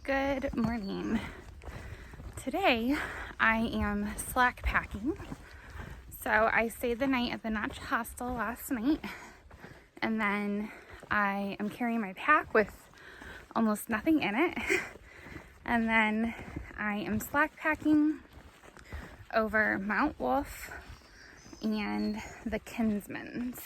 Good morning. Today I am slack packing. So I stayed the night at the Notch Hostel last night, and then I am carrying my pack with almost nothing in it. And then I am slack packing over Mount Wolf and the Kinsmens,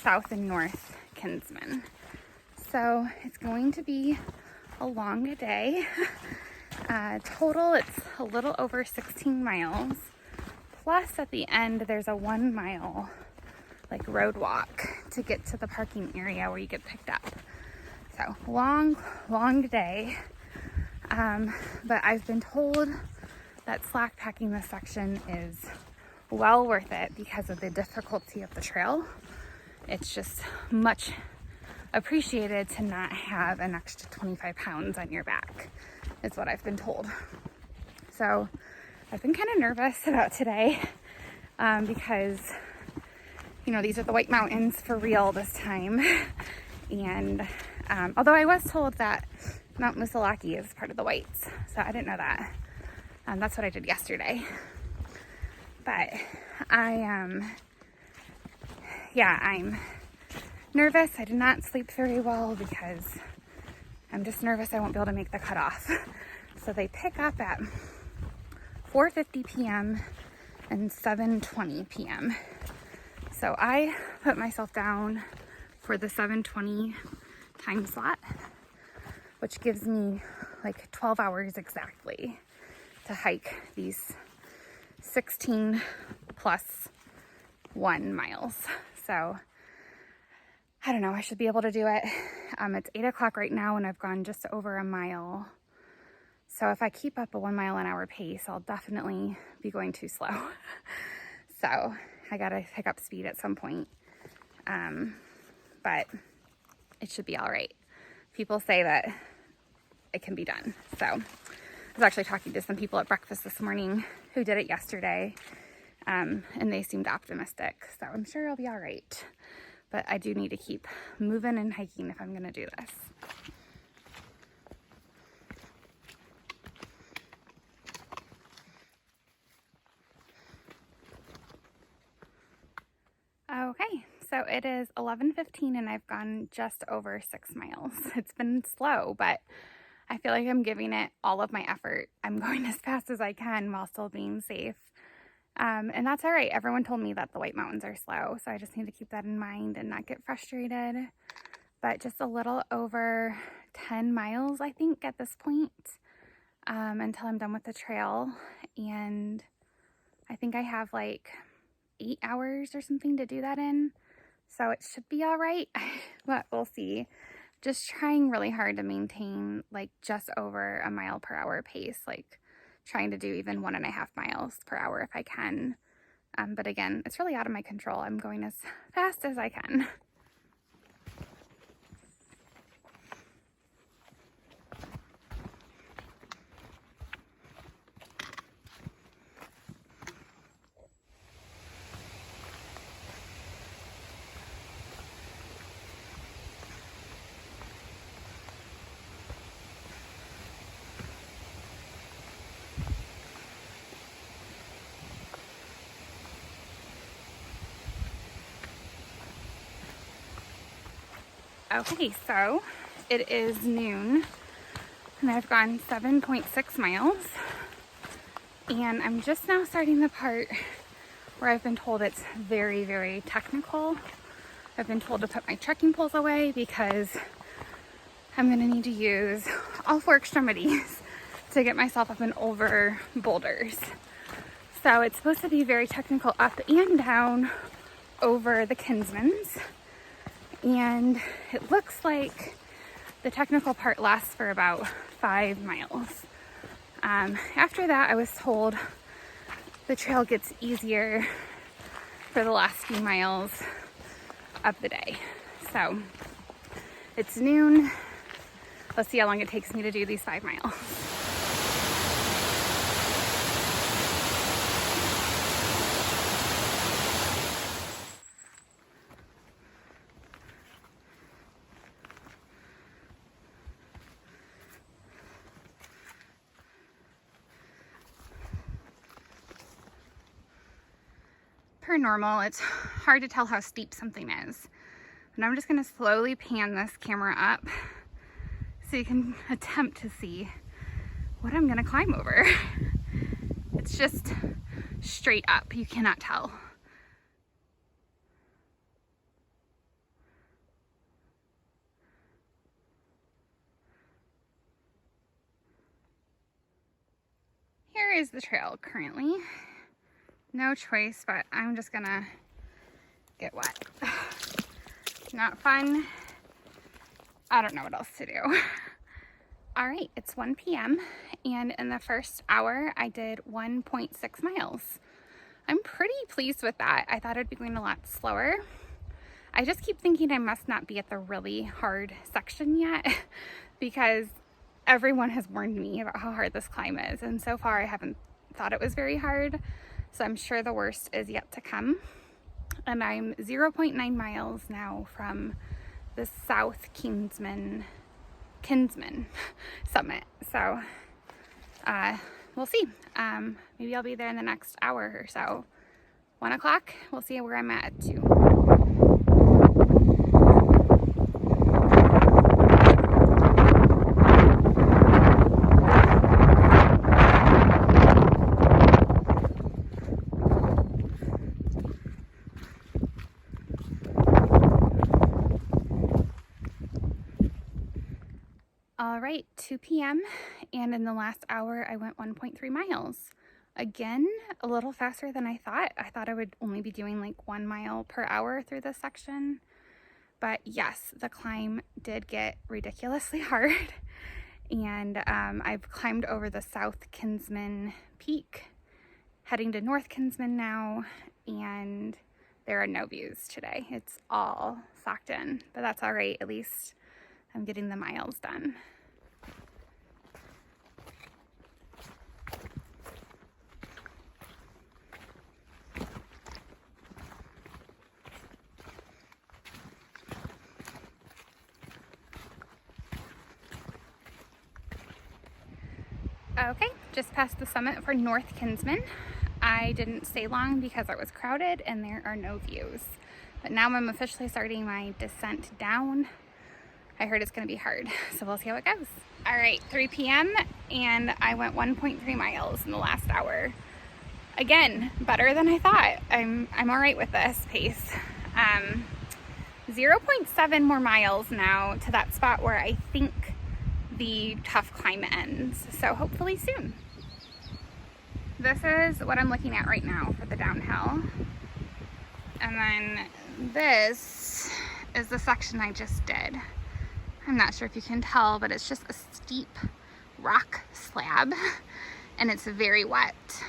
South and North Kinsmen. So it's going to be a long day. Total, it's a little over 16 miles. Plus at the end, there's a 1 mile road walk to get to the parking area where you get picked up. So long day. But I've been told that slack packing this section is well worth it because of the difficulty of the trail. It's just much appreciated to not have an extra 25 pounds on your back, is what I've been told. So I've been kind of nervous about today because, these are the White Mountains for real this time. And although I was told that Mount Musalaki is part of the Whites, so I didn't know that. That's what I did yesterday. But I'm nervous. I did not sleep very well because I'm just nervous I won't be able to make the cutoff. So they pick up at 4:50 p.m. and 7:20 p.m. So I put myself down for the 7:20 time slot, which gives me 12 hours exactly to hike these 16 plus 1 miles. So I don't know, I should be able to do it. It's 8 o'clock right now and I've gone just over a mile. So if I keep up a 1 mile an hour pace, I'll definitely be going too slow. So I gotta pick up speed at some point. But it should be all right. People say that it can be done. So I was actually talking to some people at breakfast this morning who did it yesterday. And they seemed optimistic. So I'm sure it'll be all right. But I do need to keep moving and hiking if I'm going to do this. Okay, so it is 11:15 and I've gone just over 6 miles. It's been slow, but I feel like I'm giving it all of my effort. I'm going as fast as I can while still being safe. And that's all right. Everyone told me that the White Mountains are slow, so I just need to keep that in mind and not get frustrated. But just a little over 10 miles, I think, at this point, until I'm done with the trail. And I think I have 8 hours or something to do that in. So it should be all right, but we'll see. Just trying really hard to maintain just over a mile per hour pace, trying to do even 1.5 miles per hour if I can. But again, it's really out of my control. I'm going as fast as I can. Okay, so it is noon and I've gone 7.6 miles and I'm just now starting the part where I've been told it's very, very technical. I've been told to put my trekking poles away because I'm going to need to use all 4 extremities to get myself up and over boulders. So it's supposed to be very technical up and down over the Kinsmens. And it looks like the technical part lasts for about 5 miles. After that, I was told the trail gets easier for the last few miles of the day. So it's noon. Let's see how long it takes me to do these 5 miles. per normal, it's hard to tell how steep something is. And I'm just gonna slowly pan this camera up so you can attempt to see what I'm gonna climb over. It's just straight up, you cannot tell. Here is the trail currently. No choice, but I'm just gonna get wet. Not fun. I don't know what else to do. All right, it's 1 p.m. and in the first hour I did 1.6 miles. I'm pretty pleased with that. I thought it'd be going a lot slower. I just keep thinking I must not be at the really hard section yet because everyone has warned me about how hard this climb is, and so far I haven't thought it was very hard, so I'm sure the worst is yet to come. And I'm 0.9 miles now from the South Kinsmen summit, so we'll see. Maybe I'll be there in the next hour or so. 1 o'clock, we'll see where I'm at 2. All right, 2 p.m. and in the last hour I went 1.3 miles. Again, a little faster than I thought. I thought I would only be doing like 1 mile per hour through this section. But yes, the climb did get ridiculously hard. And I've climbed over the South Kinsmen peak, heading to North Kinsmen now, and there are no views today. It's all socked in, but that's all right. At least I'm getting the miles done. Okay, just past the summit for North Kinsmen. I didn't stay long because it was crowded and there are no views. But now I'm officially starting my descent down. I heard it's gonna be hard, so we'll see how it goes. All right, 3 p.m. and I went 1.3 miles in the last hour. Again, better than I thought. I'm all right with this pace. 0.7 more miles now to that spot where I think the tough climb ends, so hopefully soon. This is what I'm looking at right now for the downhill. And then this is the section I just did. I'm not sure if you can tell, but it's just a steep rock slab and it's very wet.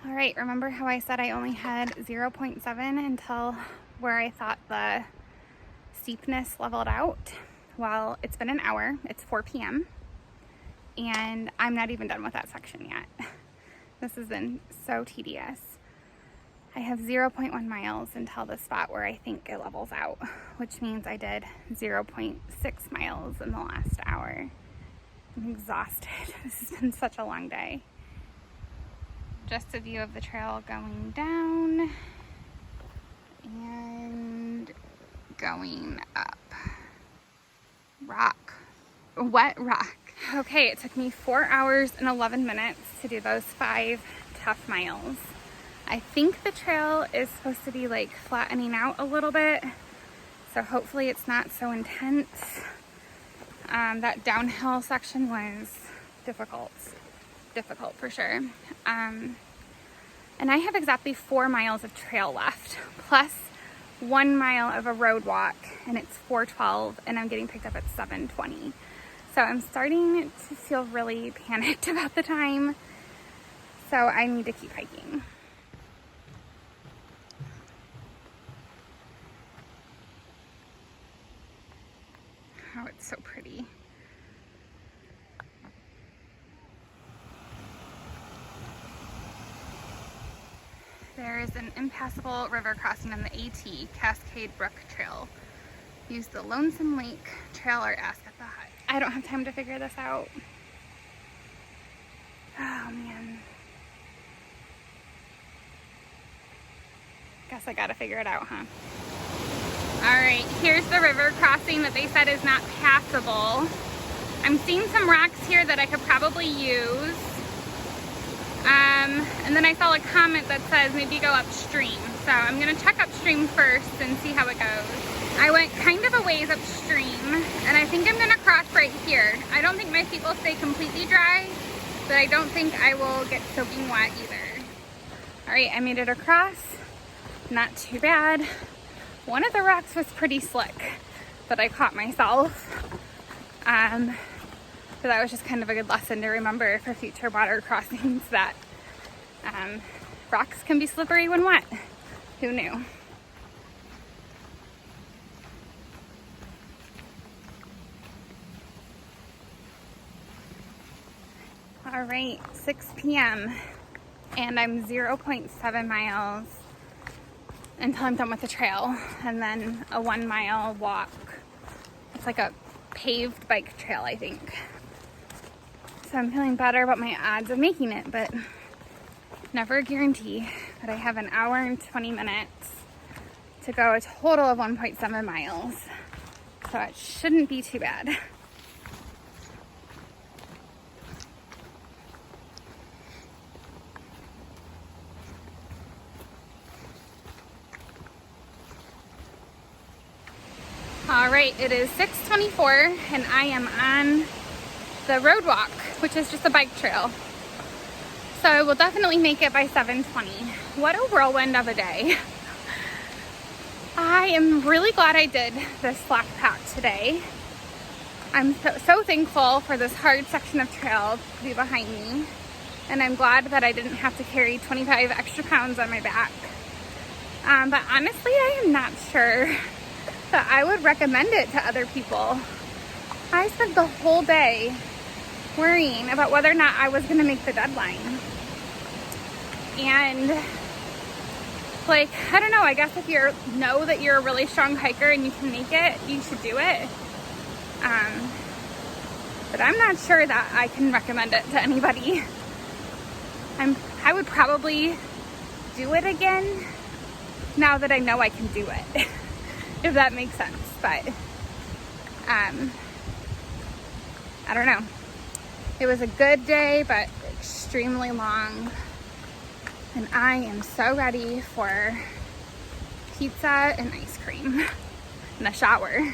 All right, remember how I said I only had 0.7 until where I thought the steepness leveled out? Well, it's been an hour, it's 4 p.m. and I'm not even done with that section yet. This has been so tedious. I have 0.1 miles until the spot where I think it levels out, which means I did 0.6 miles in the last hour. I'm exhausted. This has been such a long day. Just a view of the trail going down and going up. Rock, wet rock. Okay, it took me 4 hours and 11 minutes to do those 5 tough miles. I think the trail is supposed to be like flattening out a little bit, so hopefully it's not so intense. That downhill section was difficult for sure. And I have exactly 4 miles of trail left, plus 1 mile of a road walk, and it's 4:12 and I'm getting picked up at 7:20. So I'm starting to feel really panicked about the time. So I need to keep hiking. Oh, it's so pretty. There is an impassable river crossing on the AT, Cascade Brook Trail. Use the Lonesome Lake Trail or ask at the hut. I don't have time to figure this out. Oh man. Guess I gotta figure it out, huh? All right, here's the river crossing that they said is not passable. I'm seeing some rocks here that I could probably use. And then I saw a comment that says maybe go upstream. So I'm gonna check upstream first and see how it goes. I went kind of a ways upstream, and I think I'm gonna cross right here. I don't think my feet will stay completely dry, but I don't think I will get soaking wet either. All right, I made it across. Not too bad. One of the rocks was pretty slick, but I caught myself. But that was just kind of a good lesson to remember for future water crossings, that rocks can be slippery when wet. Who knew? All right, 6 p.m. and I'm 0.7 miles until I'm done with the trail, and then a 1 mile walk. It's like a paved bike trail, I think. So I'm feeling better about my odds of making it, but never a guarantee. But I have an hour and 20 minutes to go, a total of 1.7 miles. So it shouldn't be too bad. All right, it is 6:24 and I am on the road walk, which is just a bike trail. So I will definitely make it by 7:20. What a whirlwind of a day. I am really glad I did this slack pack today. I'm so thankful for this hard section of trail to be behind me. And I'm glad that I didn't have to carry 25 extra pounds on my back. But honestly, I am not sure that I would recommend it to other people. I spent the whole day worrying about whether or not I was gonna make the deadline. And like, I don't know, I guess if you know that you're a really strong hiker and you can make it, you should do it. But I'm not sure that I can recommend it to anybody. I would probably do it again now that I know I can do it, if that makes sense. But I don't know. It was a good day, but extremely long. And I am so ready for pizza and ice cream and a shower.